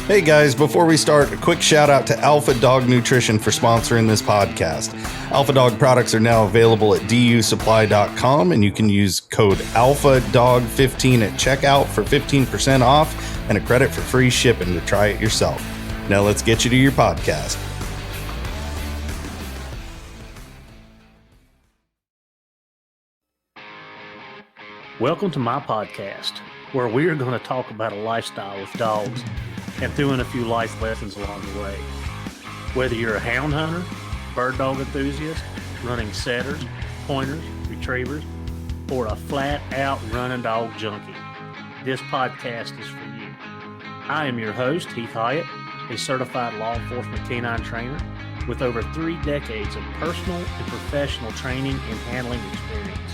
Hey guys, before we start, a quick shout out to Alpha Dog Nutrition for sponsoring this podcast. Alpha Dog products are now available at dusupply.com, and you can use code ALPHADOG15 at checkout for 15% off and a credit for free shipping to try it yourself. Now let's get you to your podcast. Welcome to my podcast, where we are going to talk about a lifestyle with dogs and throw in a few life lessons along the way. Whether you're a hound hunter, bird dog enthusiast, running setters, pointers, retrievers, or a flat-out running dog junkie, this podcast is for you. I am your host, Heath Hyatt, a certified law enforcement canine trainer with over 3 decades of personal and professional training and handling experience.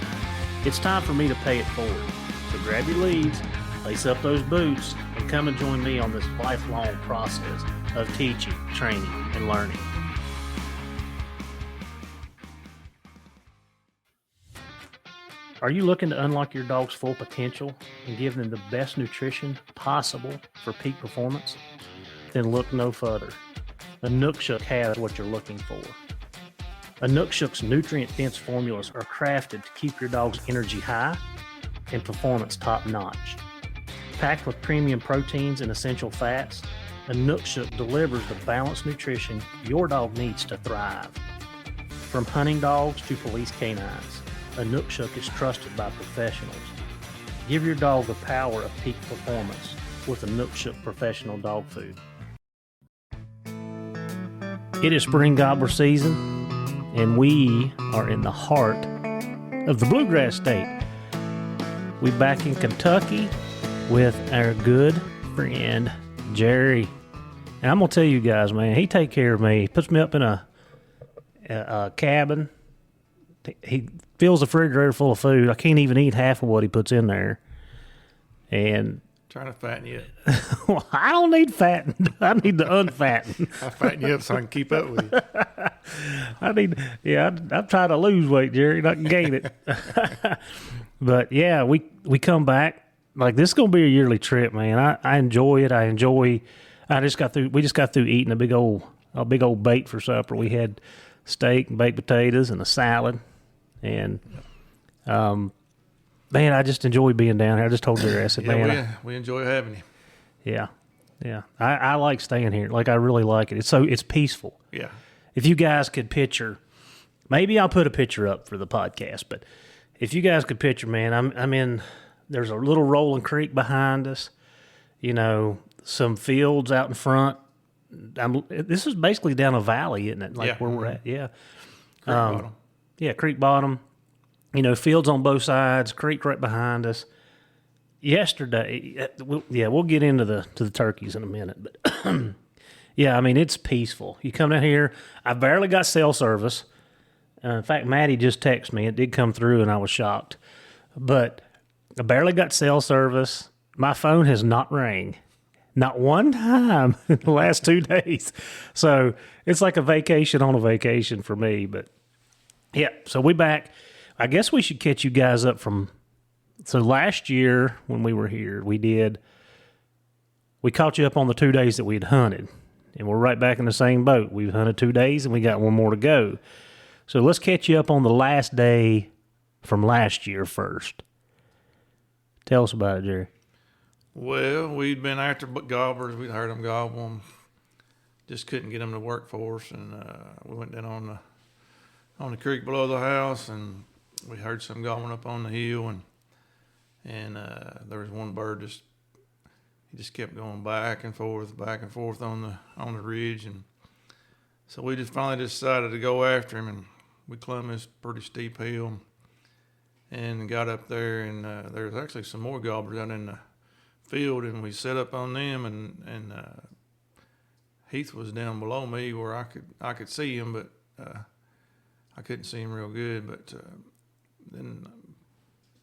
It's time for me to pay it forward. So grab your leads, lace up those boots, and come and join me on this lifelong process of teaching, training, and learning. Are you looking to unlock your dog's full potential and give them the best nutrition possible for peak performance? Then look no further. Inukshuk has what you're looking for. Inukshuk's nutrient-dense formulas are crafted to keep your dog's energy high and performance top-notch. Packed with premium proteins and essential fats, Inukshuk delivers the balanced nutrition your dog needs to thrive. From hunting dogs to police canines, Inukshuk is trusted by professionals. Give your dog the power of peak performance with Inukshuk Professional Dog Food. It is spring gobbler season, and we are in the heart of the bluegrass state. We back in Kentucky with our good friend Jerry. And I'm gonna tell you guys, man, he take care of me. He puts me up in a cabin. He fills the refrigerator full of food. I can't even eat half of what he puts in there. And trying to fatten you well, I don't need fatten. I need to unfatten. I fatten you up so I can keep up with you. I'm trying to lose weight, Jerry, not gain it. But yeah, we come back. Like, this is gonna be a yearly trip, man. I enjoy it. We just got through eating a big old bait for supper. We had steak and baked potatoes and a salad. And man, I just enjoy being down here. I just told Jerry, I said, man, we enjoy having you. Yeah. I like staying here. Like, I really like it. It's peaceful. Yeah. If you guys could picture, maybe I'll put a picture up for the podcast, but if you guys could picture, man, I'm in, there's a little rolling creek behind us, some fields out in front. This is basically down a valley, isn't it? Like where we're at. Yeah. Creek bottom. Yeah. Creek bottom, fields on both sides, creek right behind us. Yesterday, we'll get into the turkeys in a minute, but yeah, I mean, it's peaceful. You come down here, I barely got cell service. In fact, Maddie just texted me. It did come through, and I was shocked. But I barely got cell service. My phone has not rang. Not one time in the last 2 days. So it's like a vacation on a vacation for me. But yeah, so we back. I guess we should catch you guys up from... So last year when we were here, we caught you up on the 2 days that we'd hunted. And we're right back in the same boat. We've hunted 2 days, and we got one more to go. So let's catch you up on the last day from last year first. Tell us about it, Jerry. Well, we'd been after gobblers. We'd heard them gobble them. Just couldn't get them to work for us. And we went down on the creek below the house, and we heard some gobbling up on the hill. And there was one bird he just kept going back and forth on the ridge. And so we just finally decided to go after him, and we climbed this pretty steep hill and got up there, and there was actually some more gobblers out in the field, and we set up on them, and Heath was down below me where I could see him, but I couldn't see him real good. But then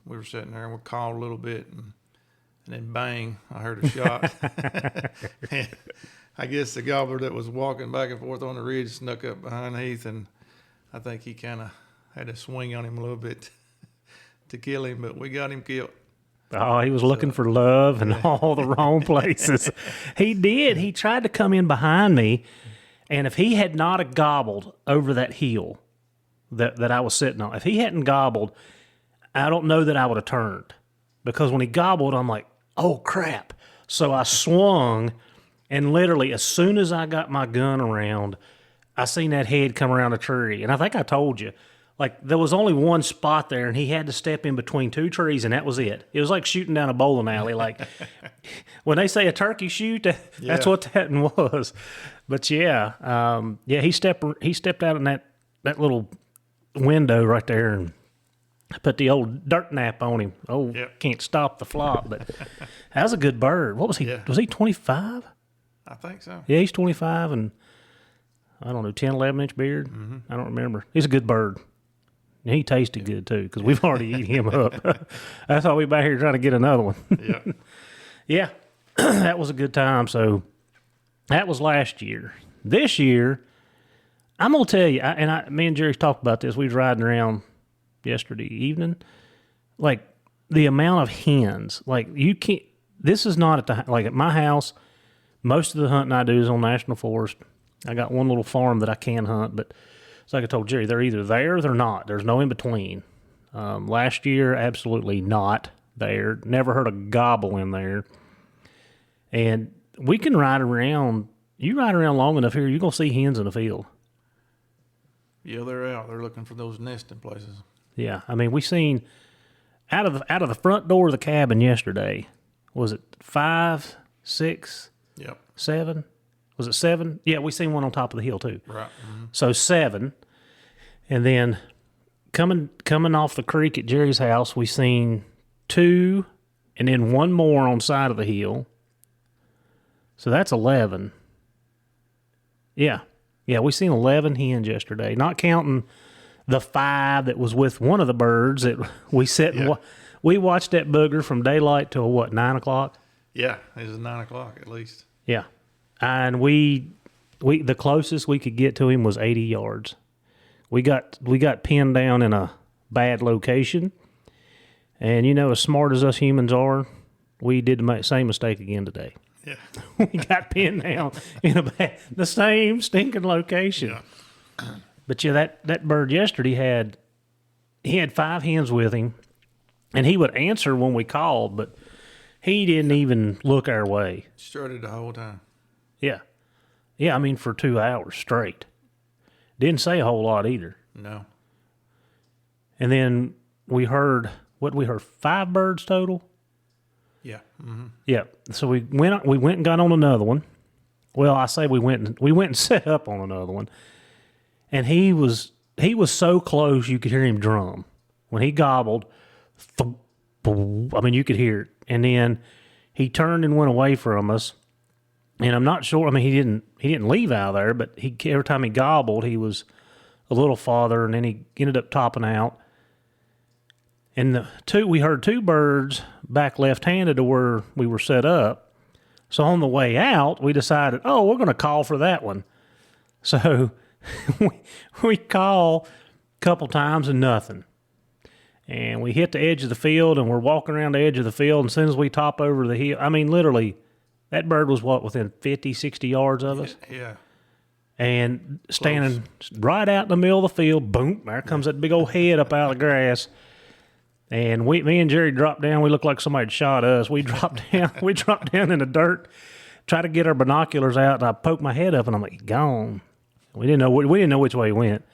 we were sitting there and we called a little bit, and then bang, I heard a shot. I guess the gobbler that was walking back and forth on the ridge snuck up behind Heath, and I think he kind of had a swing on him a little bit to kill him, but we got him killed. Oh, he was looking for love in all the wrong places. He did. He tried to come in behind me, and if he had not have gobbled over that hill that I was sitting on, if he hadn't gobbled, I don't know that I would have turned. Because when he gobbled, I'm like, oh, crap. So I swung, and literally as soon as I got my gun around, I seen that head come around a tree. And I think I told you, like, there was only one spot there, and he had to step in between two trees, and that was it. It was like shooting down a bowling alley. Like, when they say a turkey shoot, that's what that was. But, he stepped out in that little window right there and put the old dirt nap on him. Oh, can't stop the flop. But that was a good bird. What was he? Was he 25? I think so. Yeah, he's 25, and, I don't know, 10, 11-inch beard. Mm-hmm. I don't remember. He's a good bird. He tasted good, too, because we've already eaten him up. That's why we're back here trying to get another one. Yeah. That was a good time. So that was last year. This year, I'm going to tell you, me and Jerry's talked about this. We was riding around yesterday evening. Like, the amount of hens. Like, you can't, this is not at my house, most of the hunting I do is on National Forest. I got one little farm that I can hunt, but it's like I told Jerry, they're either there or they're not. There's no in between. Last year, absolutely not there. Never heard a gobble in there. And we can ride around. You ride around long enough here, you're going to see hens in the field. Yeah, they're out. They're looking for those nesting places. Yeah, I mean, we seen out of the front door of the cabin yesterday. Was it 5, 6, 7? Was it 7? Yeah, we seen one on top of the hill too. Right. Mm-hmm. So 7, and then coming off the creek at Jerry's house, we seen 2, and then one more on side of the hill. So that's 11. Yeah, we seen 11 hens yesterday, not counting the 5 that was with one of the birds that we sat and we watched that booger from daylight till 9 o'clock. Yeah, it was 9 o'clock at least. Yeah. And we the closest we could get to him was 80 yards. We got pinned down in a bad location, and as smart as us humans are, we did the same mistake again today. Yeah, we got pinned down in the same stinking location. Yeah. But that bird yesterday had 5 hens with him, and he would answer when we called, but he didn't even look our way. Strutted the whole time. Yeah. Yeah, I mean, for 2 hours straight. Didn't say a whole lot either. No. And then we heard 5 birds total? Yeah. Mm-hmm. Yeah. So we went and got on another one. Well, I say we went and set up on another one. And he was so close you could hear him drum. When he gobbled, I mean, you could hear it. And then he turned and went away from us. And I'm not sure. I mean, he didn't leave out of there, but every time he gobbled, he was a little farther, and then he ended up topping out. And we heard 2 birds back left-handed to where we were set up. So on the way out, we decided, we're going to call for that one. So we call a couple times and nothing. And we hit the edge of the field, and we're walking around the edge of the field, and as soon as we top over the hill, I mean, literally, that bird was within 50, 60 yards of us? Yeah. And standing right out in the middle of the field, boom, there comes that big old head up out of the grass. And me and Jerry dropped down. We looked like somebody had shot us. We dropped down in the dirt, tried to get our binoculars out, and I poked my head up, and I'm like, gone. We didn't know which way he went.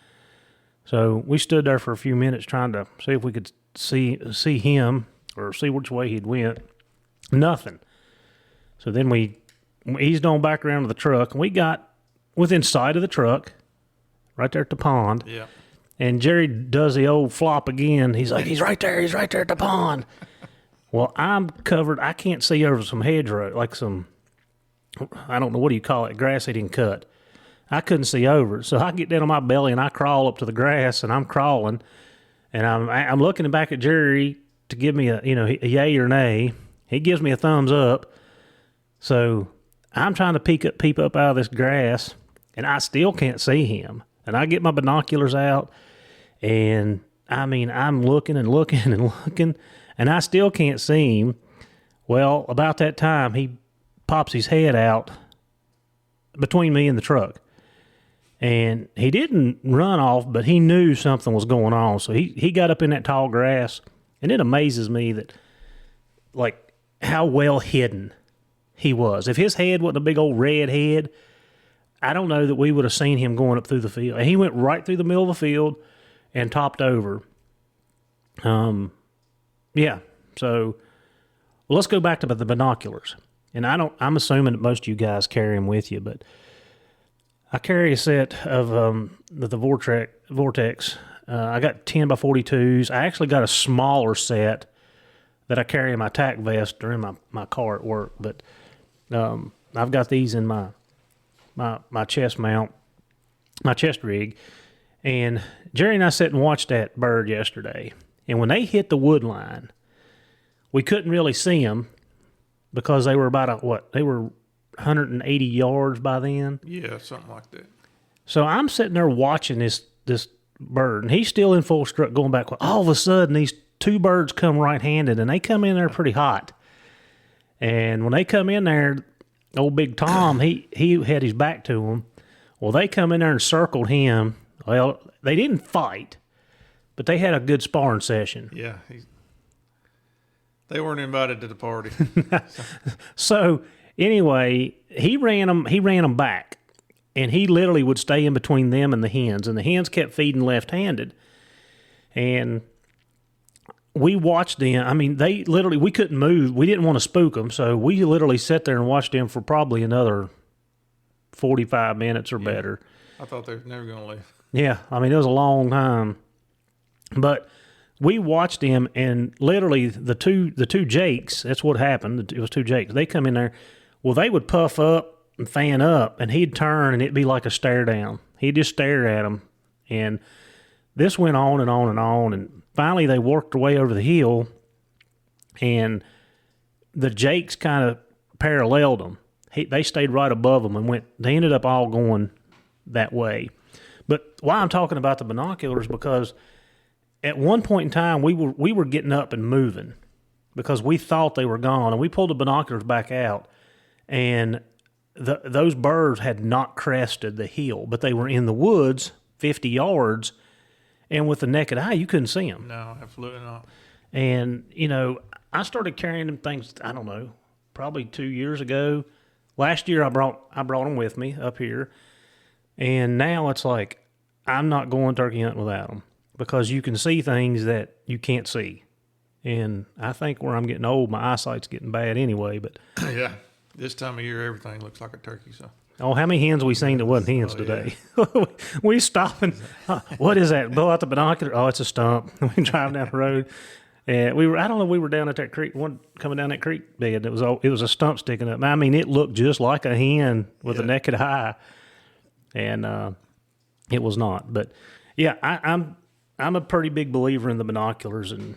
So we stood there for a few minutes trying to see if we could see him or see which way he'd went. Nothing. So then we eased on back around to the truck, and we got within sight of the truck, right there at the pond. Yeah. And Jerry does the old flop again. He's like, he's right there at the pond. Well, I'm covered. I can't see over some hedgerow, like some, I don't know, what do you call it, grass he didn't cut. I couldn't see over it. So I get down on my belly, and I crawl up to the grass, and I'm crawling. And I'm looking back at Jerry to give me a yay or nay. He gives me a thumbs up. So I'm trying to peep up out of this grass, and I still can't see him. And I get my binoculars out, and I mean, I'm looking and looking and looking, and I still can't see him. Well, about that time, he pops his head out between me and the truck. And he didn't run off, but he knew something was going on. So he got up in that tall grass, and it amazes me that, like, how well hidden he was. If his head wasn't a big old red head, I don't know that we would have seen him going up through the field. And he went right through the middle of the field and topped over. Yeah. So let's go back to the binoculars. And I'm assuming that most of you guys carry them with you, but I carry a set of the Vortex. I got 10 by 42s. I actually got a smaller set that I carry in my tack vest or in my car at work. But I've got these in my chest mount, my chest rig. And Jerry and I sat and watched that bird yesterday. And when they hit the wood line, we couldn't really see them because they were they were 180 yards by then. Yeah, something like that. So I'm sitting there watching this bird, and he's still in full strut going back. All of a sudden, these two birds come right-handed, and they come in there pretty hot. And when they come in there, old Big Tom, he had his back to them. Well, they come in there and circled him. Well, they didn't fight, but they had a good sparring session. Yeah, they weren't invited to the party. So anyway, he ran them back, and he literally would stay in between them and the hens kept feeding left-handed. And we watched them. I mean, we couldn't move. We didn't want to spook them, so we literally sat there and watched them for probably another 45 minutes or better. I thought they were never going to leave. Yeah, I mean, it was a long time. But we watched him, and literally the two Jakes, that's what happened. It was two Jakes. They come in there. Well, they would puff up and fan up, and he'd turn, and it'd be like a stare down. He'd just stare at them. And this went on and on and on, and finally they worked their way over the hill, and the Jakes kind of paralleled them. They stayed right above them and they ended up all going that way. But why I'm talking about the binoculars, because at one point in time, we were getting up and moving because we thought they were gone, and we pulled the binoculars back out, and those birds had not crested the hill, but they were in the woods 50 yards, and with the naked eye, you couldn't see them. No, absolutely not. And, I started carrying them things, I don't know, probably 2 years ago. Last year, I brought them with me up here, and now it's like I'm not going turkey hunting without them because you can see things that you can't see. And I think where I'm getting old, my eyesight's getting bad anyway. But yeah, this time of year, everything looks like a turkey. So. Oh, how many hens we seen that wasn't hens today? Yeah. We stopping. What is that? Blow out the binocular. Oh, it's a stump. We drive down the road. And I don't know, we were down at that creek, coming down that creek bed. It was a stump sticking up. I mean, it looked just like a hen with a naked eye. And it was not. But yeah, I'm a pretty big believer in the binoculars and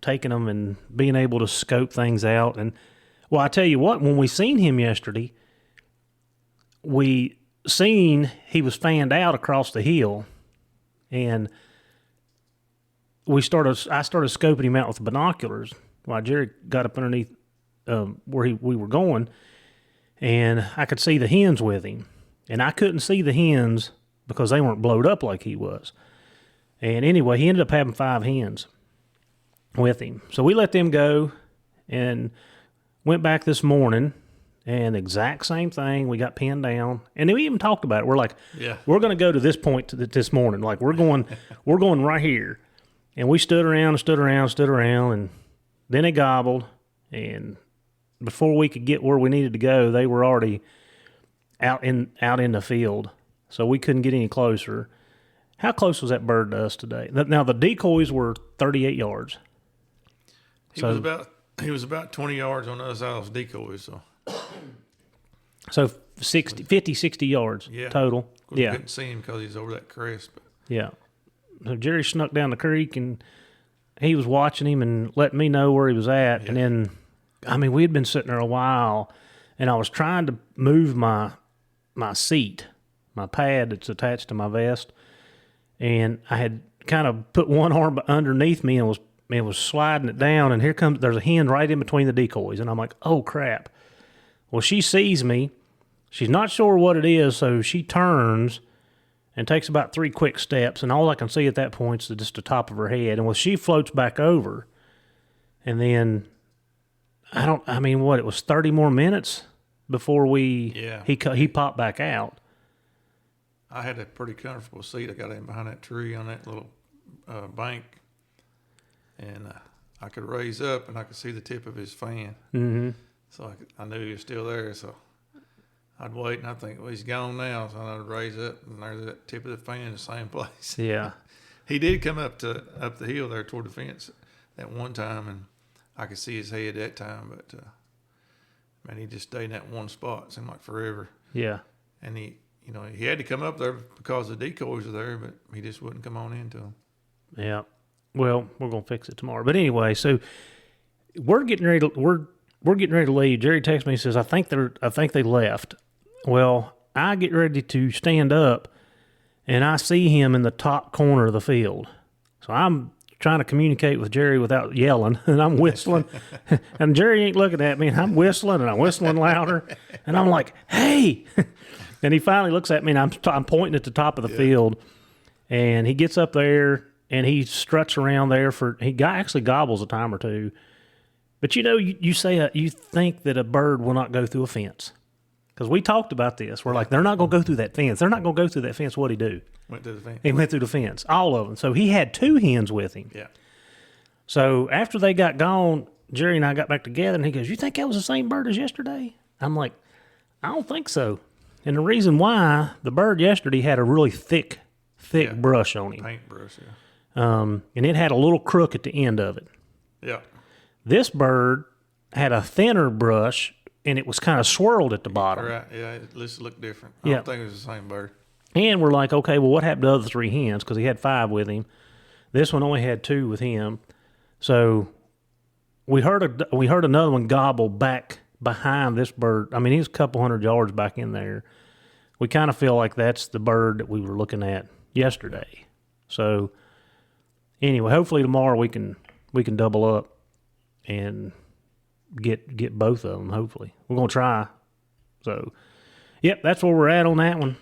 taking them and being able to scope things out. And well, I tell you what, when we seen him yesterday, we seen he was fanned out across the hill, and I started scoping him out with the binoculars while Jerry got up underneath where we were going, and I could see the hens with him, and I couldn't see the hens because they weren't blowed up like he was. And anyway, he ended up having 5 hens with him, so we let them go and went back this morning. And the exact same thing, we got pinned down, and we even talked about it. We're like, we're going to go to this point this morning. Like we're going right here. And we stood around, and then they gobbled. And before we could get where we needed to go, they were already out in the field. So we couldn't get any closer. How close was that bird to us today? Now the decoys were 38 yards. He was about 20 yards on the other side of those decoys. So 50, 60 yards total. We couldn't see him because he's over that crest. But. Yeah. So Jerry snuck down the creek, and he was watching him and letting me know where he was at. Yeah. And then, I mean, we had been sitting there a while, and I was trying to move my seat, my pad that's attached to my vest, and I had kind of put one arm underneath me and was man, was sliding it down, and there's a hen right in between the decoys, and I'm like, oh crap. Well, she sees me. She's not sure what it is, so she turns and takes about 3 quick steps, and all I can see at that point is just the top of her head. And she floats back over, and then it was 30 more minutes before he popped back out. I had a pretty comfortable seat. I got in behind that tree on that little bank, and I could raise up, and I could see the tip of his fan. Mm-hmm. So I knew he was still there, so I'd wait, and I'd think, well, he's gone now, so I'd raise up, and there's that tip of the fan in the same place. Yeah. He did come up the hill there toward the fence that one time, and I could see his head that time, but man, he just stayed in that one spot. It seemed like forever. Yeah. And he had to come up there because the decoys are there, but he just wouldn't come on into them. Yeah. Well, we're gonna fix it tomorrow. But anyway, so we're getting ready to leave. Jerry texts me and says, I think they left. Well, I get ready to stand up, and I see him in the top corner of the field. So I'm trying to communicate with Jerry without yelling, and I'm whistling. And Jerry ain't looking at me, and I'm whistling, and I'm whistling louder. And I'm like, hey! And he finally looks at me, and I'm pointing at the top of the field. And he gets up there, and he struts around there actually gobbles a time or two. But you say you think that a bird will not go through a fence. Because we talked about this. We're like, they're not going to go through that fence. They're not going to go through that fence. What'd he do? Went through the fence. He went through the fence, all of them. So he had 2 hens with him. Yeah. So after they got gone, Jerry and I got back together, and he goes, you think that was the same bird as yesterday? I'm like, I don't think so. And the reason why, the bird yesterday had a really thick brush on him. Paintbrush, yeah. And it had a little crook at the end of it. Yeah. This bird had a thinner brush, and it was kind of swirled at the bottom. Right, yeah, it just looked different. I don't think it was the same bird. And we're like, okay, well, what happened to the other 3 hens? Because he had 5 with him. This one only had 2 with him. So we heard another one gobble back behind this bird. I mean, he's a couple 100 yards back in there. We kind of feel like that's the bird that we were looking at yesterday. So anyway, hopefully tomorrow we can double up and get both of them. Hopefully, we're gonna try. So, yep, that's where we're at on that one.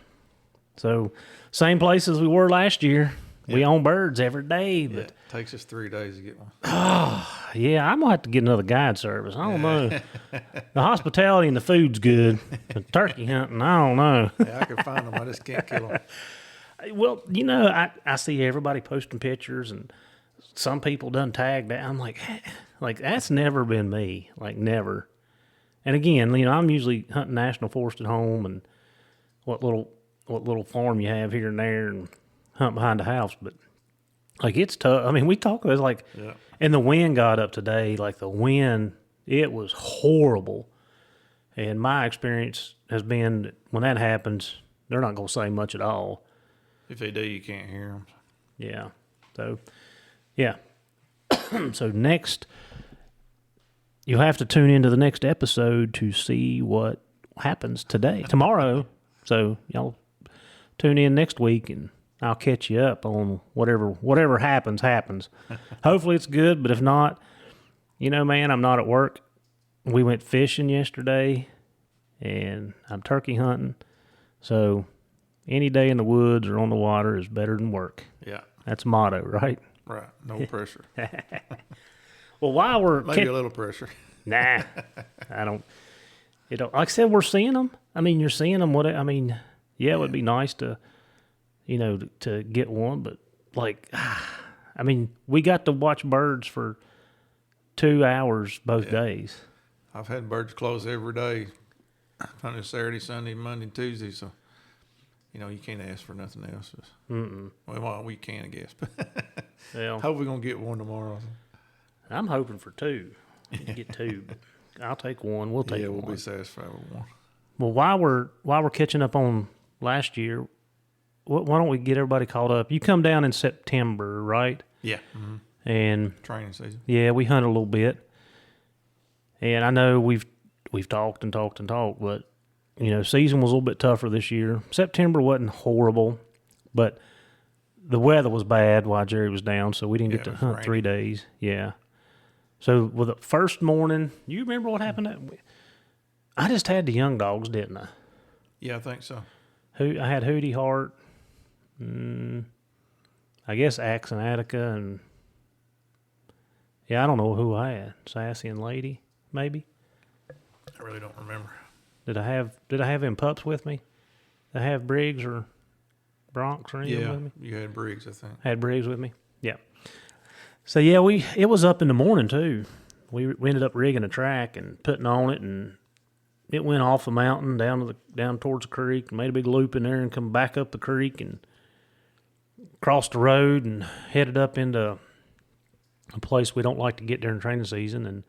So, same place as we were last year. Yep. We own birds every day, but it takes us 3 days to get one. Yeah, I'm gonna have to get another guide service. I don't know. The hospitality and the food's good. The turkey hunting, I don't know. Yeah, I can find them. I just can't kill them. Well, I see everybody posting pictures, and some people done tagged that. I'm like that's never been me, like never. And again, I'm usually hunting national forest at home and what little farm you have here and there, and hunt behind the house. But like it's tough. I mean, we talk about it like, and the wind got up today. Like the wind, it was horrible. And my experience has been that when that happens, they're not going to say much at all. If they do, you can't hear them. Yeah. So, yeah. So next, you'll have to tune into the next episode to see what happens tomorrow. So y'all tune in next week, and I'll catch you up on whatever happens. Hopefully it's good, but if not, man, I'm not at work. We went fishing yesterday, and I'm turkey hunting. So any day in the woods or on the water is better than work. Yeah. That's motto, right? Right. No pressure. Well, while we're... Maybe a little pressure. Nah. I don't... Like I said, we're seeing them. I mean, you're seeing them. It would be nice to, to get one. But, we got to watch birds for 2 hours both days. I've had birds close every day. Hunting Saturday, Sunday, Monday, and Tuesday. So, you can't ask for nothing else. Well, we can, I guess. Well, hope we're going to get one tomorrow. I'm hoping for 2. Get 2. But I'll take one. We'll take one. Yeah, we'll be satisfied with one. Well, while we're catching up on last year, why don't we get everybody caught up? You come down in September, right? Yeah. Mm-hmm. And training season. Yeah, we hunt a little bit. And I know we've talked, but season was a little bit tougher this year. September wasn't horrible, but the weather was bad while Jerry was down, so we didn't get to hunt raining. 3 days. Yeah. So with the first morning, you remember what happened? I just had the young dogs, didn't I? Yeah, I think so. I had Hootie Hart, I guess Axe and Attica, and I don't know who I had. Sassy and Lady, maybe. I really don't remember. Did I have them pups with me? Did I have Briggs or Bronx or anything with me? You had Briggs, I think. Had Briggs with me. Yeah. So it was up in the morning too. We ended up rigging a track and putting on it, and it went off the mountain down towards the creek, and made a big loop in there, and come back up the creek and crossed the road and headed up into a place we don't like to get during training season. And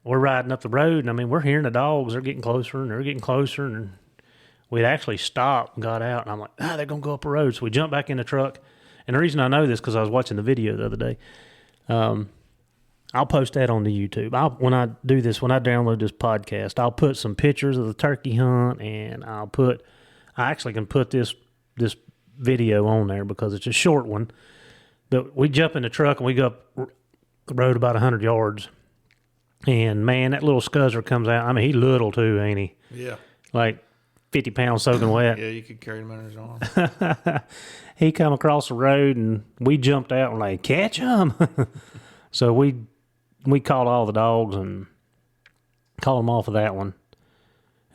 we're riding up the road, and I mean, we're hearing the dogs. They're getting closer, and they're getting closer, and we'd actually stopped and got out, and I'm like, they're going to go up the road. So we jumped back in the truck. And the reason I know this because I was watching the video the other day. I'll post that on the YouTube. When I download this podcast, I'll put some pictures of the turkey hunt, and I actually can put this video on there because it's a short one. But we jump in the truck and we go up the road about 100 yards. And man, that little scuzzer comes out. I mean, he's little too, ain't he? Yeah. Like 50 pounds soaking wet. Yeah, you could carry him under his arm. He come across the road, and we jumped out and like, catch him. So we called all the dogs and called them off of that one.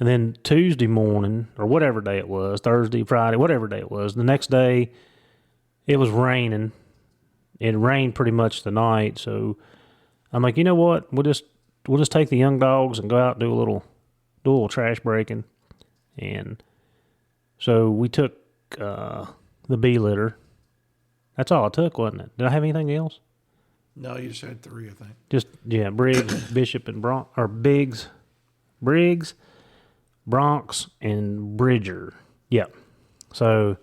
And then Tuesday morning, or whatever day it was, Thursday, Friday, whatever day it was, the next day it was raining. It rained pretty much the night, so I'm like, you know what? We'll just take the young dogs and go out and do a little trash breaking. And so we took the bee litter. That's all I took, wasn't it? Did I have anything else? No, you just had 3, I think. Just, Briggs, Bishop, and Briggs, Bronx, and Bridger. Yep. So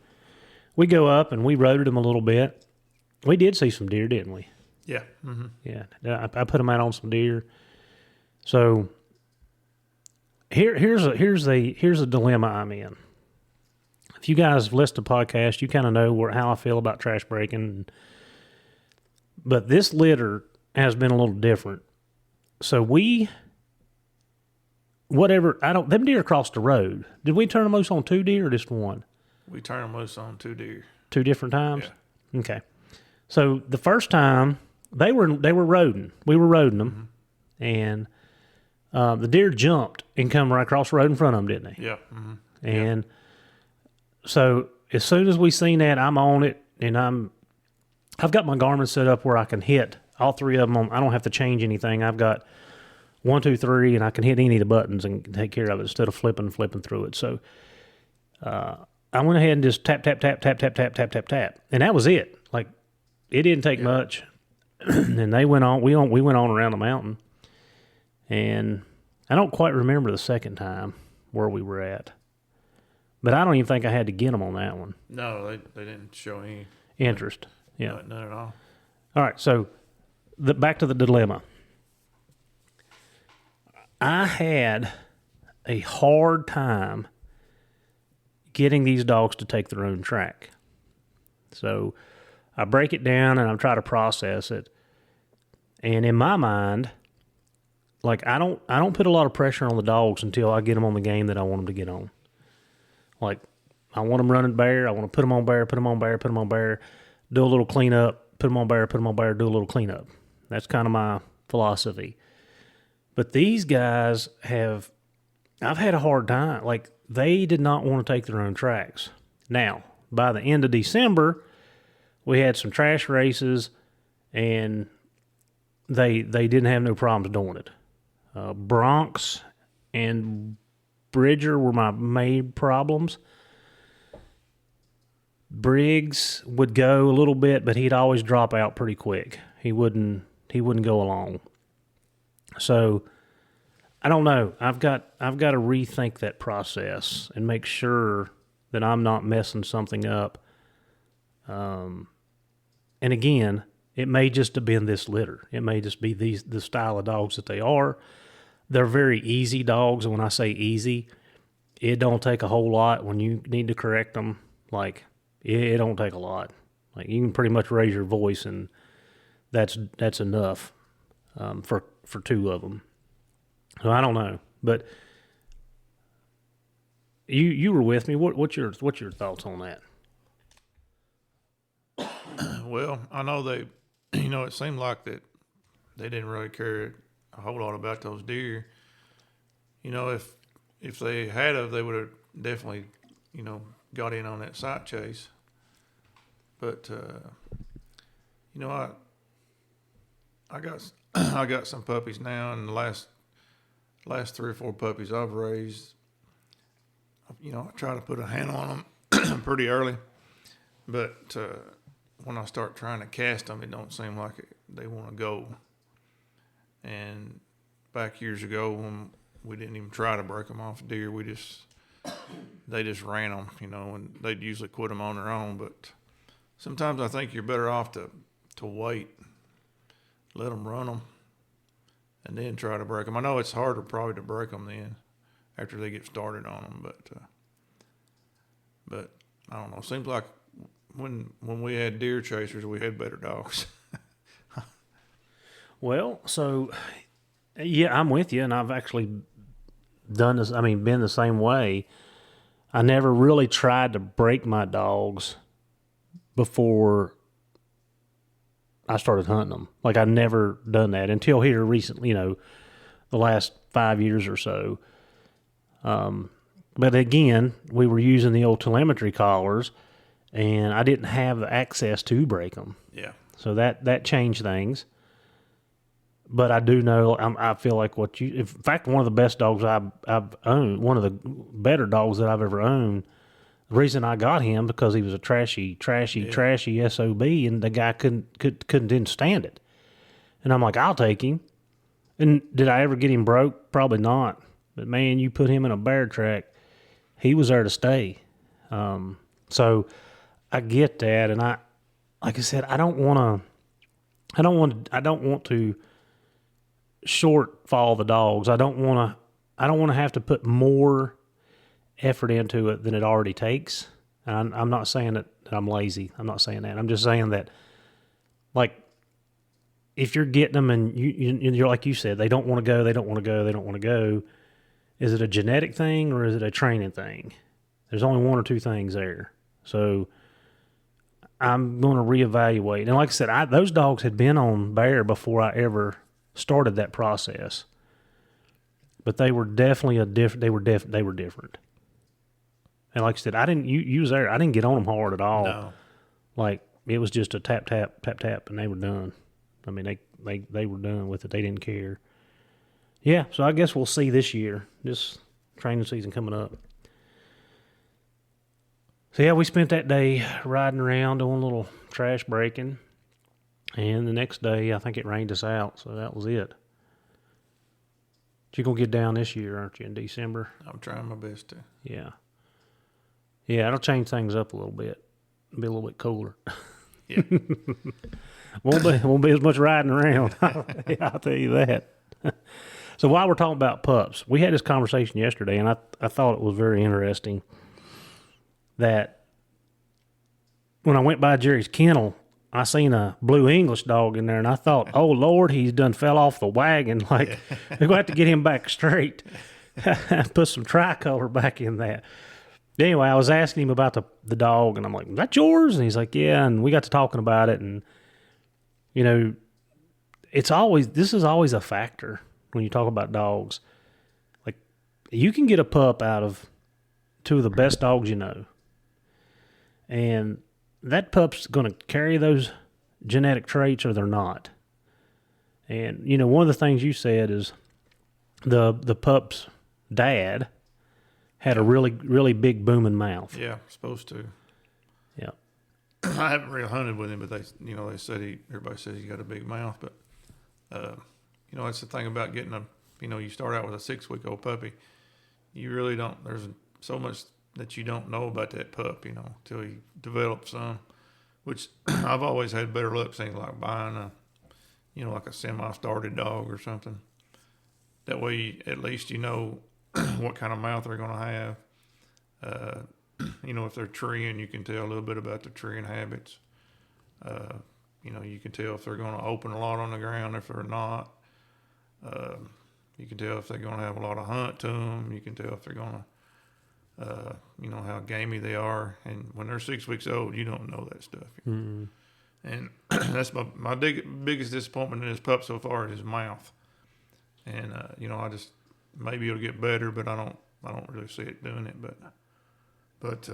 we go up and we roaded them a little bit. We did see some deer, didn't we? Yeah. Mm-hmm. Yeah. I put them out on some deer. So here's a dilemma I'm in. If you guys have listened to podcasts, you kind of know how I feel about trash breaking. But this litter has been a little different. So them deer crossed the road. Did we turn them loose on 2 deer or just one? We turned them loose on 2 deer. 2 different times? Yeah. Okay. So the first time, they were roading. We were roading them. Mm-hmm. And the deer jumped and come right across the road in front of them, didn't they? Yeah. Mm-hmm. And so as soon as we seen that, I'm on it, and I've got my Garmin set up where I can hit all 3 of them. I don't have to change anything. I've got 1, 2, 3, and I can hit any of the buttons and take care of it instead of flipping through it. So I went ahead and just tap, tap, tap, tap, tap, tap, tap, tap, tap, and that was it. Like, it didn't take much. And they went on. We went on around the mountain, and I don't quite remember the second time where we were at, but I don't even think I had to get them on that one. No, they didn't show any interest. Yeah, none at all. All right, so back to the dilemma. I had a hard time getting these dogs to take their own track. So I break it down and I try to process it. And in my mind, like I don't put a lot of pressure on the dogs until I get them on the game that I want them to get on. Like I want them running bear. I want to put them on bear, put them on bear, put them on bear, do a little cleanup, put them on bear, do a little cleanup. That's kind of my philosophy. But these guys I've had a hard time. Like they did not want to take their own tracks. Now, by the end of December, we had some trash races, and they didn't have no problems doing it. Bronx and Bridger were my main problems. Briggs would go a little bit, but he'd always drop out pretty quick. He wouldn't go along. So I don't know. I've got to rethink that process and make sure that I'm not messing something up. And again, it may just have been this litter. It may just be the style of dogs that they are. They're very easy dogs, and when I say easy, it don't take a whole lot when you need to correct them. Like it don't take a lot. Like, you can pretty much raise your voice, and that's enough for two of them. So I don't know, but you were with me. What's your thoughts on that? Well, I know they, it seemed like that they didn't really care a whole lot about those deer. If they had of, they would have definitely, got in on that sight chase. But I got some puppies now, and the last 3 or 4 puppies I've raised, I try to put a handle on them pretty early, but when I start trying to cast them, it don't seem like they want to go. And back years ago, when we didn't even try to break them off deer, they just ran them, and they'd usually quit them on their own. But sometimes I think you're better off to wait, let them run them, and then try to break them. I know it's harder probably to break them then after they get started on them, but I don't know. Seems like when we had deer chasers, we had better dogs. Well, so yeah, I'm with you, and I've actually done this. I mean, been the same way. I never really tried to break my dogs before I started hunting them. Like, I never done that until here recently, the last 5 years or so. But again, we were using the old telemetry collars, and I didn't have the access to break them. Yeah. So that changed things. But I do know, I feel like in fact, one of the best dogs I've owned, one of the better dogs that I've ever owned, the reason I got him because he was a trashy SOB, and the guy didn't stand it. And I'm like, I'll take him. And did I ever get him broke? Probably not. But man, you put him in a bear track, he was there to stay. So I get that, and like I said, I don't want to shortfall the dogs. I don't want to have to put more effort into it than it already takes. And I'm not saying that I'm lazy. I'm not saying that. I'm just saying that, like, if you're getting them and you're like you said, they don't want to go. Is it a genetic thing or is it a training thing? There's only one or two things there. So I'm going to reevaluate. And like I said, those dogs had been on bear before I ever started that process. But they were definitely they were different. And like I said, you was there. I didn't get on them hard at all. No. Like, it was just a tap, tap, tap, tap, and they were done. I mean, they were done with it. They didn't care. Yeah, so I guess we'll see this year. This training season coming up. So yeah, we spent that day riding around doing a little trash breaking. And the next day, I think it rained us out, so that was it. But you're going to get down this year, aren't you, in December? I'm trying my best to. Yeah. Yeah, it'll change things up a little bit. It'll be a little bit cooler. Yeah. won't be as much riding around. I'll tell you that. So while we're talking about pups, we had this conversation yesterday, and I thought it was very interesting that when I went by Jerry's kennel, I seen a blue English dog in there, and I thought, oh, Lord, he's done fell off the wagon. Like, we're going to have to get him back straight. Put some tricolor back in that. Anyway, I was asking him about the dog, and I'm like, is that yours? And he's like, yeah, and we got to talking about it, and, this is always a factor when you talk about dogs. Like, you can get a pup out of two of the best dogs you know, and that pup's going to carry those genetic traits or they're not. And, one of the things you said is the pup's dad had a really, really big booming mouth. Yeah, supposed to. Yeah. I haven't really hunted with him, but they said everybody says he's got a big mouth, but, that's the thing about getting you start out with a 6-week-old puppy. You really don't, there's so much that you don't know about that pup, until he develops some, which I've always had better luck seeing, like buying like a semi-started dog or something. That way, at least what kind of mouth they're going to have. if they're treeing, you can tell a little bit about their treeing habits. You can tell if they're going to open a lot on the ground, if they're not. You can tell if they're going to have a lot of hunt to them. You can tell if they're going to, how gamey they are. And when they're 6 weeks old, you don't know that stuff. Mm-hmm. And that's my biggest disappointment in this pup so far is his mouth. And I just maybe it'll get better, but I don't really see it doing it. But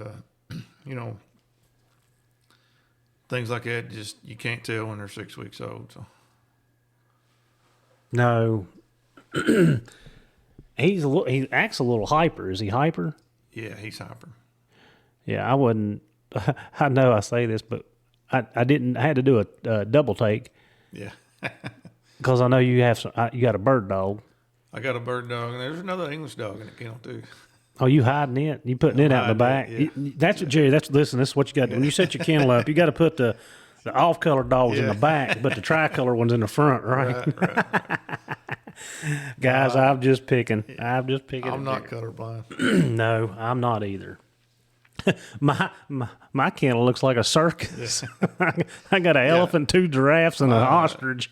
things like that, just you can't tell when they're 6 weeks old. So no, he acts a little hyper. Is he hyper? yeah, he's hyper. Yeah, I wouldn't. I know I say this, but I had to do a double take. Yeah. Because I know you got a bird dog. I got a bird dog, and there's another English dog in the kennel too. Oh, you hiding it? You putting it out in the back? Yeah. That's what, Jerry. Listen. This is what you got to do. When you set your kennel up, you got to put the off-color dogs in the back, but the tricolor ones in the front, right? Right. Guys, I'm just picking. I'm not colorblind. No, I'm not either. my kennel looks like a circus. Yeah. I got an elephant, 2 giraffes, and an ostrich.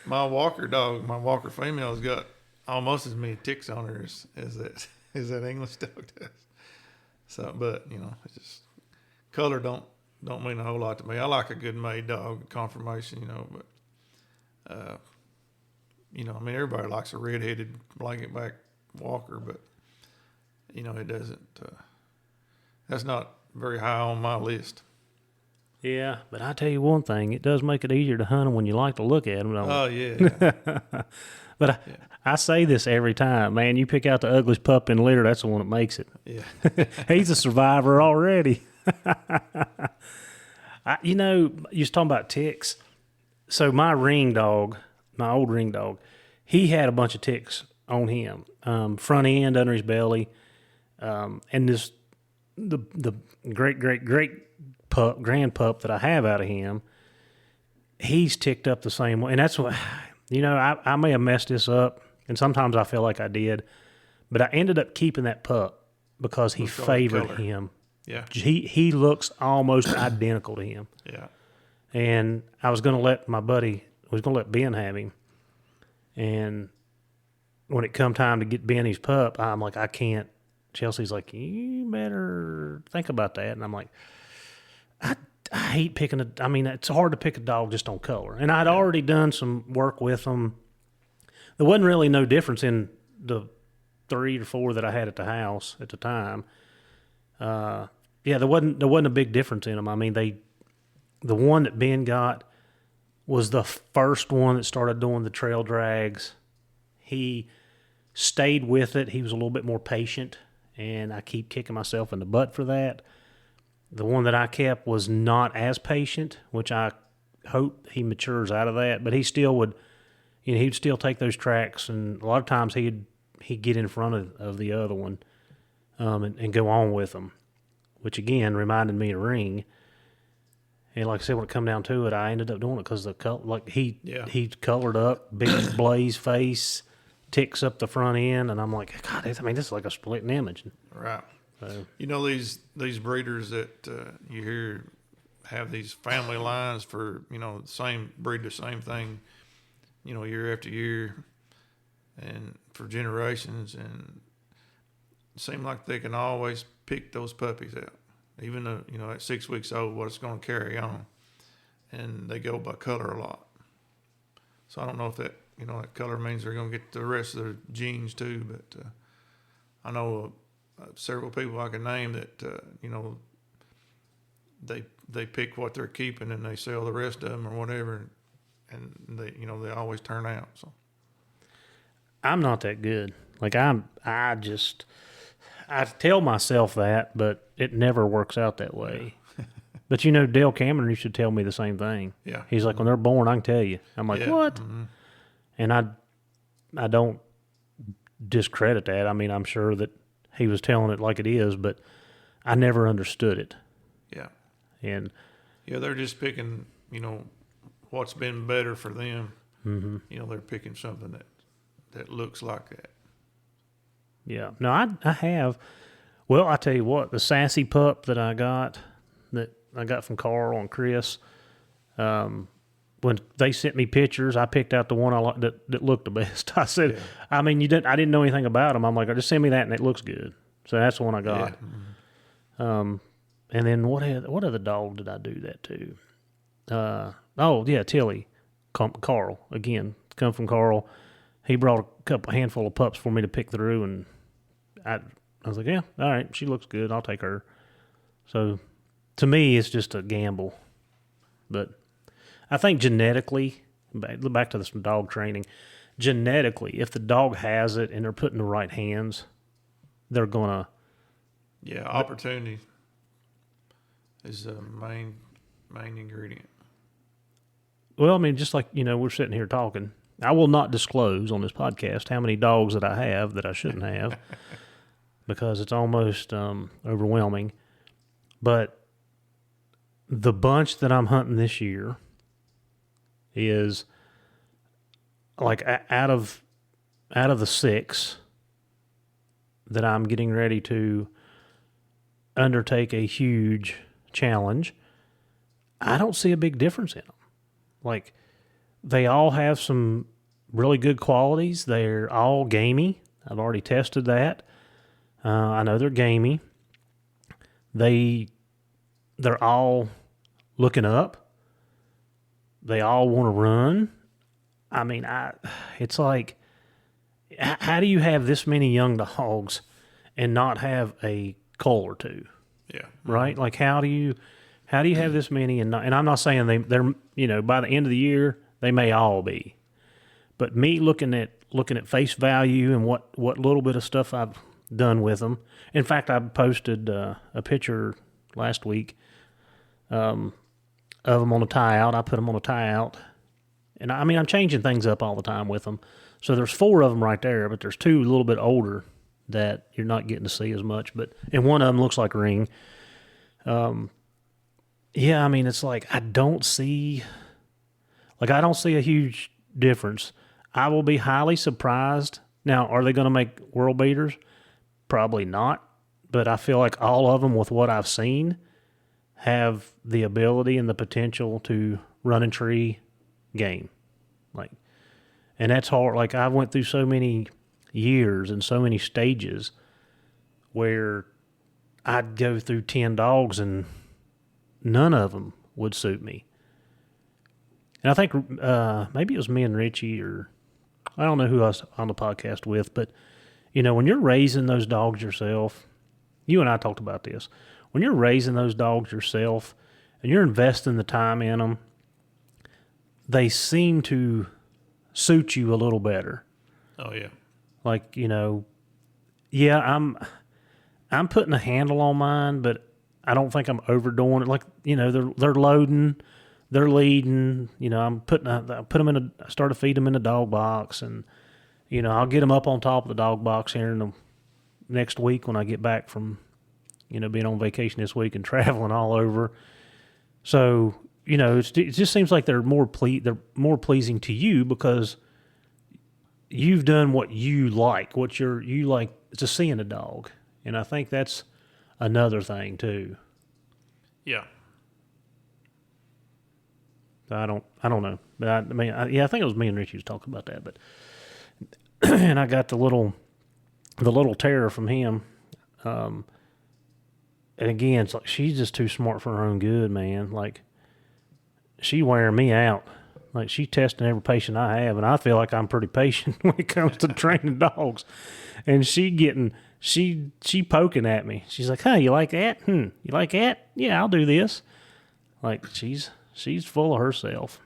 My Walker dog, my Walker female, has got almost as many ticks on her as that English dog does. So, but it's just color don't mean a whole lot to me. I like a good made dog, conformation, but everybody likes a red-headed blanket back Walker, but it doesn't. That's not very high on my list. Yeah, but I tell you one thing, it does make it easier to hunt them when you like to look at them. Oh, yeah. But I say this every time, man, you pick out the ugliest pup in the litter, that's the one that makes it. Yeah. He's a survivor already. You was talking about ticks. So my old ring dog, he had a bunch of ticks on him, front end, under his belly, and the great grand pup that I have out of him, he's ticked up the same way. And that's what, I may have messed this up, and sometimes I feel like I did, but I ended up keeping that pup because he favored him. Yeah. He looks almost identical to him. Yeah. And I was going to let let Ben have him. And when it come time to get Ben his pup, I'm like, I can't. Chelsea's like, you better think about that. And I'm like, I hate picking it's hard to pick a dog just on color. And I'd already done some work with them. There wasn't really no difference in the 3 or 4 that I had at the house at the time. There wasn't a big difference in them. I mean, the one that Ben got was the first one that started doing the trail drags. He stayed with it. He was a little bit more patient, and I keep kicking myself in the butt for that. The one that I kept was not as patient, which I hope he matures out of that. But he still would, he'd still take those tracks, and a lot of times he'd get in front of the other one and go on with them, which again reminded me of Ring. And like I said, when it come down to it, I ended up doing it because the color, like he colored up, big blaze face, ticks up the front end, and I'm like, God, this is like a splitting image. Right. So, these breeders that you hear have these family lines for the same thing, year after year, and for generations, and it seems like they can always pick those puppies out. Even though, at 6 weeks old, what it's going to carry on. And they go by color a lot. So I don't know if that, that color means they're going to get the rest of their genes too. But I know several people I can name that, they pick what they're keeping and they sell the rest of them or whatever. And they always turn out. So I'm not that good. Like I tell myself that, but it never works out that way. Yeah. But Dale Cameron used to tell me the same thing. Yeah. He's like, when they're born, I can tell you. I'm like, what? Mm-hmm. And I don't discredit that. I mean, I'm sure that he was telling it like it is, but I never understood it. Yeah. And they're just picking, what's been better for them. Mm-hmm. They're picking something that looks like that. Yeah. No, I have Well, I tell you what, the sassy pup that I got from Carl and Chris, when they sent me pictures, I picked out the one I liked that looked the best. I said, I mean, I didn't know anything about him. I'm like, just send me that and it looks good. So that's the one I got. Yeah. And then what other dog did I do that to? Tilly, Carl again, come from Carl. He brought a handful of pups for me to pick through, and I was like, yeah, all right, she looks good. I'll take her. So to me, it's just a gamble. But I think genetically, back to this dog training, genetically, if the dog has it and they're put in the right hands, they're going to. Yeah, opportunity is the main ingredient. Well, I mean, just like, we're sitting here talking. I will not disclose on this podcast how many dogs that I have that I shouldn't have because it's almost overwhelming. But the bunch that I'm hunting this year is like out of the 6 that I'm getting ready to undertake a huge challenge, I don't see a big difference in them. Like, they all have some really good qualities. They're all gamey. I've already tested that. I know they're gamey. They're all looking up. They all want to run. I mean, it's like, how do you have this many young dogs and not have a cull or two? Yeah. Right? Like, how do you have this many and not? And I'm not saying they're by the end of the year they may all be, but me looking at face value and what little bit of stuff I've done with them. In fact, I posted a picture last week of them on a tie out. I put them on a tie out, and I'm changing things up all the time with them. So there's 4 of them right there, but there's 2 a little bit older that you're not getting to see as much. And one of them looks like Ring. Yeah, I mean, it's like I don't see a huge difference. I will be highly surprised. Now, are they going to make world beaters? Probably not. But I feel like all of them, with what I've seen, have the ability and the potential to run and tree game. And that's hard. Like, I went through so many years and so many stages where I'd go through 10 dogs and none of them would suit me. And I think maybe it was me and Richie, or I don't know who I was on the podcast with, but, when you're raising those dogs yourself, you and I talked about this. When you're raising those dogs yourself and you're investing the time in them, they seem to suit you a little better. Oh, yeah. Like, I'm putting a handle on mine, but I don't think I'm overdoing it. Like, they're loading, they're leading. I put them I start to feed them in the dog box, and I'll get them up on top of the dog box here in the next week when I get back from being on vacation this week and traveling all over. So it just seems like they're more pleasing to you because you've done what you like, you like to see in a dog, and I think that's another thing too. Yeah. I don't know, but I think it was me and Richie was talking about that. But and I got the little terror from him, and again, it's like she's just too smart for her own good, man. Like, she wearing me out. Like, she's testing every patient I have, and I feel like I'm pretty patient when it comes to training dogs. And she poking at me. She's like, "Huh, you like that? You like that? Yeah, I'll do this." Like, she's full of herself.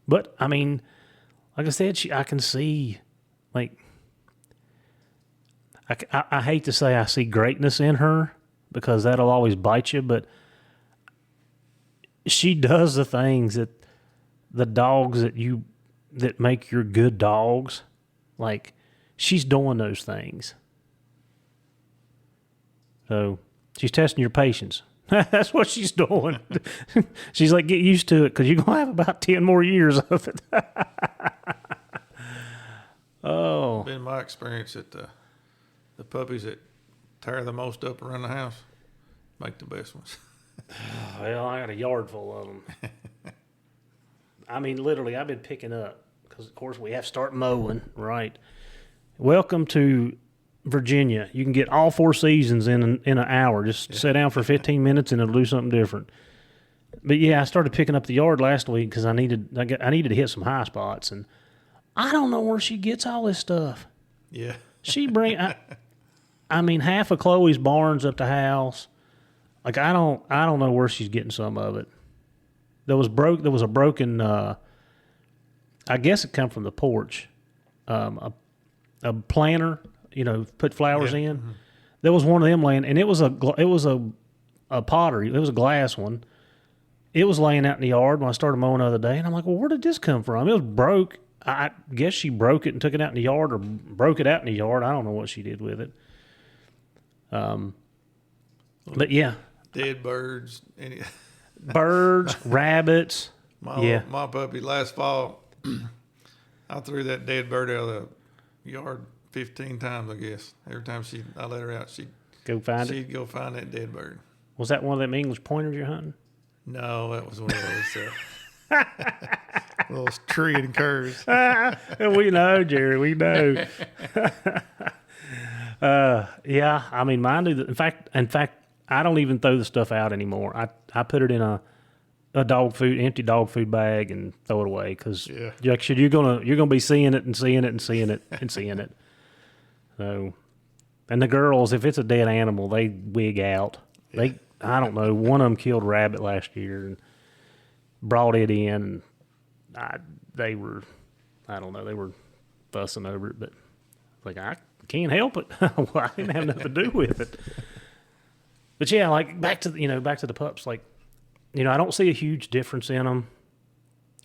But I mean, like I said, I can see, like, I hate to say I see greatness in her because that'll always bite you, but she does the things that the dogs that make your good dogs, like, she's doing those things. So she's testing your patience. That's what she's doing. She's like, get used to it because you're going to have about 10 more years of it. Oh. Been my experience that the puppies that tear the most up around the house, make the best ones. Well, I got a yard full of them. I mean, literally, I've been picking up because, of course, we have to start mowing, right? Welcome to Virginia. You can get all 4 seasons in an hour. Just sit down for 15 minutes and it'll do something different. But yeah, I started picking up the yard last week because I needed to hit some high spots, and I don't know where she gets all this stuff. Yeah, She I mean, half of Chloe's barn's up the house. Like I don't know where she's getting some of it. There was a broken. I guess it come from the porch. A planter, put flowers in. Mm-hmm. There was one of them laying, and it was a pottery. It was a glass one. It was laying out in the yard when I started mowing the other day, and I'm like, well, where did this come from? It was broke. I guess she broke it and took it out in the yard, or broke it out in the yard. I don't know what she did with it. But yeah, dead birds, birds, rabbits. My puppy last fall, I threw that dead bird out of the yard 15 times. I guess every time I let her out, she'd go find that dead bird. Was that one of them English pointers you're hunting? No, that was one of those tree and curves. We know, Jerry. We know. Yeah, I mean, mine do. In fact, I don't even throw the stuff out anymore. I put it in a empty dog food bag and throw it away because you're gonna be seeing it and seeing it and seeing it and seeing it. So, and the girls, if it's a dead animal, they wig out. I don't know. One of them killed a rabbit last year and brought it in. And they were fussing over it, but like I can't help it. Well, I didn't have nothing to do with it. But yeah, like back to the pups. Like, I don't see a huge difference in them.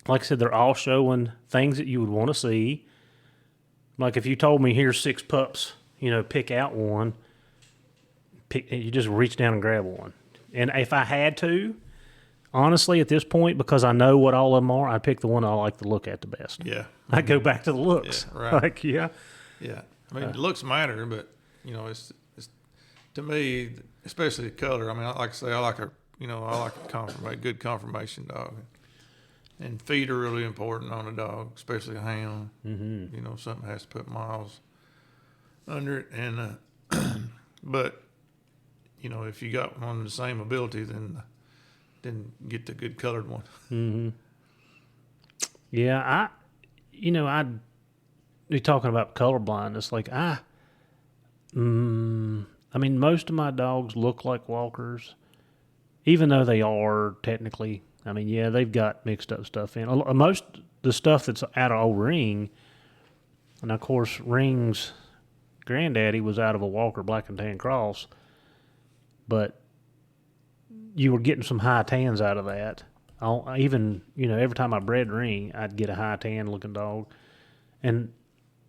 Like I said, they're all showing things that you would want to see. Like if you told me here's 6 pups, pick out one. You just reach down and grab one. And if I had to, honestly, at this point, because I know what all of them are, I'd pick the one I like to look at the best. Yeah. I'd go back to the looks. Yeah, right. Like, yeah. Yeah. I mean, looks matter, but, it's to me, especially the color. I mean, like I say, I like a good confirmation dog. And feet are really important on a dog, especially a hound. Mm-hmm. Something has to put miles under it. And, but, if you got one of the same ability, then get the good colored one. Mm-hmm. Yeah, I'd be talking about color blindness. Like, I mean, most of my dogs look like walkers, even though they are technically. I mean, yeah, they've got mixed up stuff in. Most the stuff that's out of old Ring, and of course, Ring's granddaddy was out of a Walker Black and Tan Cross. But you were getting some high tans out of that. Even, every time I bred Ring, I'd get a high tan looking dog. And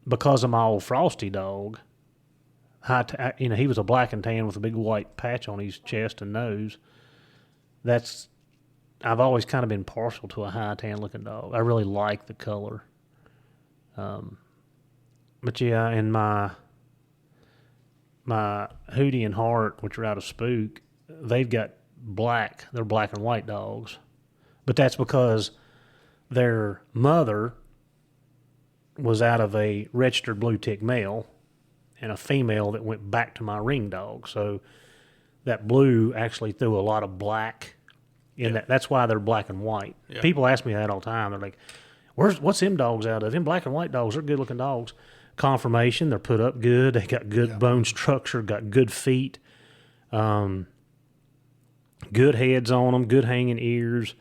because of my old Frosty dog, he was a black and tan with a big white patch on his chest and nose. I've always kind of been partial to a high tan looking dog. I really like the color. But yeah, in my Hootie and Hart, which are out of Spook, they've got black. They're black and white dogs. But that's because their mother was out of a registered blue tick male and a female that went back to my Ring dog. So that blue actually threw a lot of black in that. That's why they're black and white. Yeah. People ask me that all the time. They're like, what's them dogs out of? Them black and white dogs are good looking dogs. Conformation, they're put up good. They got good bone structure, got good feet, good heads on them, good hanging ears.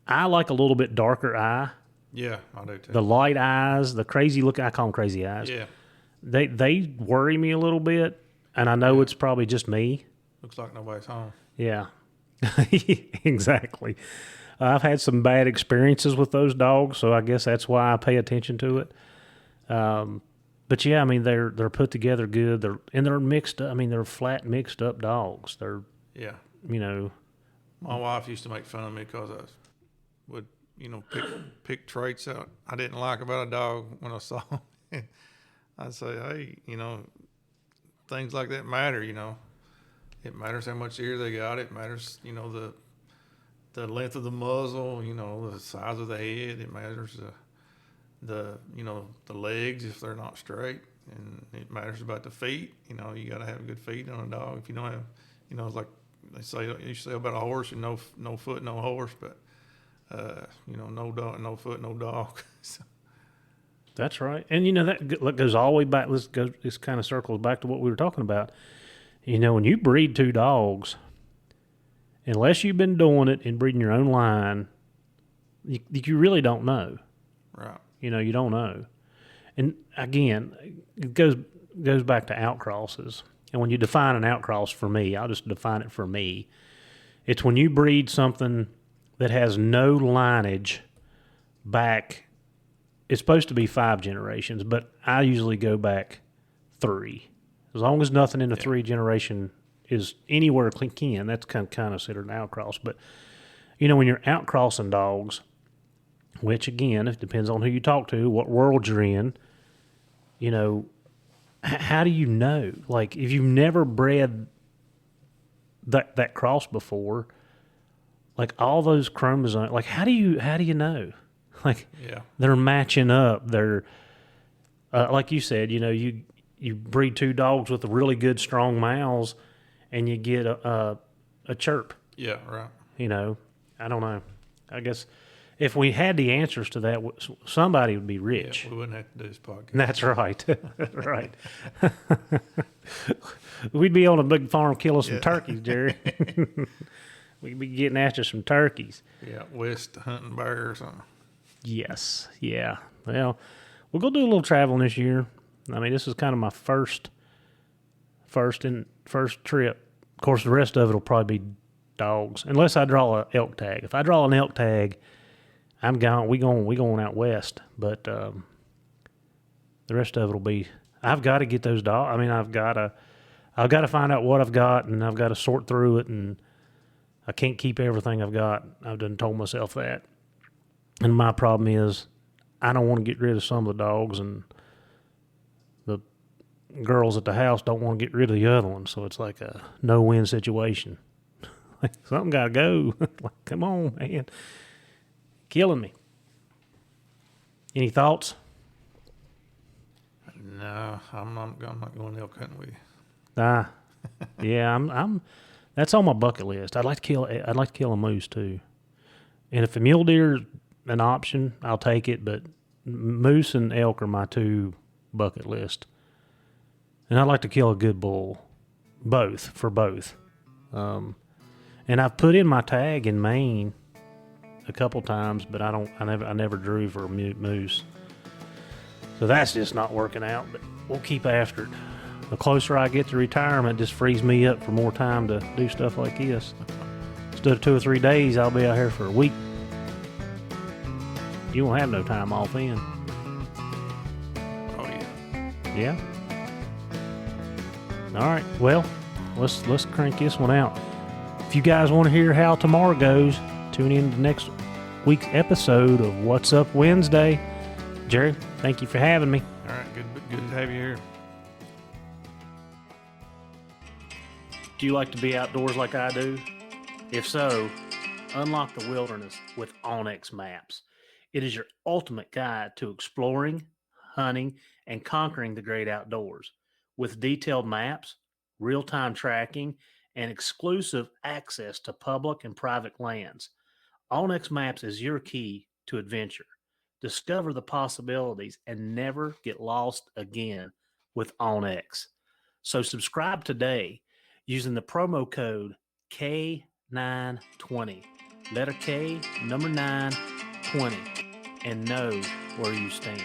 I like a little bit darker eye. Yeah, I do too. The light eyes, the crazy look, I call them crazy eyes. Yeah. They worry me a little bit, and I know it's probably just me. Looks like nobody's home. Yeah, exactly. I've had some bad experiences with those dogs, so I guess that's why I pay attention to it. But yeah, I mean they're put together good. They're mixed up. I mean they're flat mixed up dogs. They're My wife used to make fun of me because I would pick traits out I didn't like about a dog when I saw him. I'd say, hey, things like that matter, It matters how much ear they got. It matters, the length of the muzzle, the size of the head. It matters the legs if they're not straight, and it matters about the feet. You got to have good feet on a dog. If you don't have, it's like they say about a horse, no foot, no horse, but no dog, no foot, no dog. So. That's right, and that goes all the way back. This kind of circles back to what we were talking about. When you breed two dogs, unless you've been doing it and breeding your own line, you really don't know. Right. You don't know. And again, it goes back to outcrosses. And when you define an outcross for me, I'll just define it for me. It's when you breed something that has no lineage back. It's supposed to be 5 generations, but I usually go back 3. As long as nothing in the 3 generation is anywhere can, that's kind of considered an outcross. But, when you're outcrossing dogs, which, again, it depends on who you talk to, what world you're in, how do you know? Like, if you've never bred that cross before, like, all those chromosomes, like, how do you know? Like, they're matching up. They're, like you said, you breed 2 dogs with really good, strong mouths, and you get a chirp. Yeah, right. I don't know. I guess if we had the answers to that, somebody would be rich. Yeah, we wouldn't have to do this podcast. That's right. Right. We'd be on a big farm killing some turkeys, Jerry. We'd be getting after some turkeys. Yeah, west hunting bear or something. Yes. Yeah. Well, we'll go do a little traveling this year. I mean, this is kind of my first trip. Of course, the rest of it will probably be dogs, unless I draw an elk tag. If I draw an elk tag, I'm gone. We going out west. But the rest of it will be. I've got to get those dogs. I mean, I've got to find out what I've got, and I've got to sort through it, and I can't keep everything I've got. I've done told myself that. And my problem is, I don't want to get rid of some of the dogs, and the girls at the house don't want to get rid of the other one. So it's like a no-win situation. Like, something got to go. Like, come on, man. Killing me. Any thoughts? No, I'm not going elk hunting with you. Yeah, I'm. That's on my bucket list. I'd like to kill a moose too. And if a mule deer is an option, I'll take it. But moose and elk are my 2 bucket list. And I'd like to kill a good bull, both. And I've put in my tag in Maine a couple times, but I never drew for a moose. So that's just not working out. But we'll keep after it. The closer I get to retirement, just frees me up for more time to do stuff like this. Instead of 2 or 3 days, I'll be out here for a week. You won't have no time off then. Oh yeah. Yeah. All right. Well, let's crank this one out. If you guys want to hear how tomorrow goes, tune in to next week's episode of What's Up Wednesday. Jerry, thank you for having me. All right. Good to have you here. Do you like to be outdoors like I do? If so, unlock the wilderness with Onyx Maps. It is your ultimate guide to exploring, hunting, and conquering the great outdoors. With detailed maps, real-time tracking, and exclusive access to public and private lands, Onyx Maps is your key to adventure. Discover the possibilities and never get lost again with Onyx. So subscribe today using the promo code K920. Letter K, number 9, 20, and know where you stand.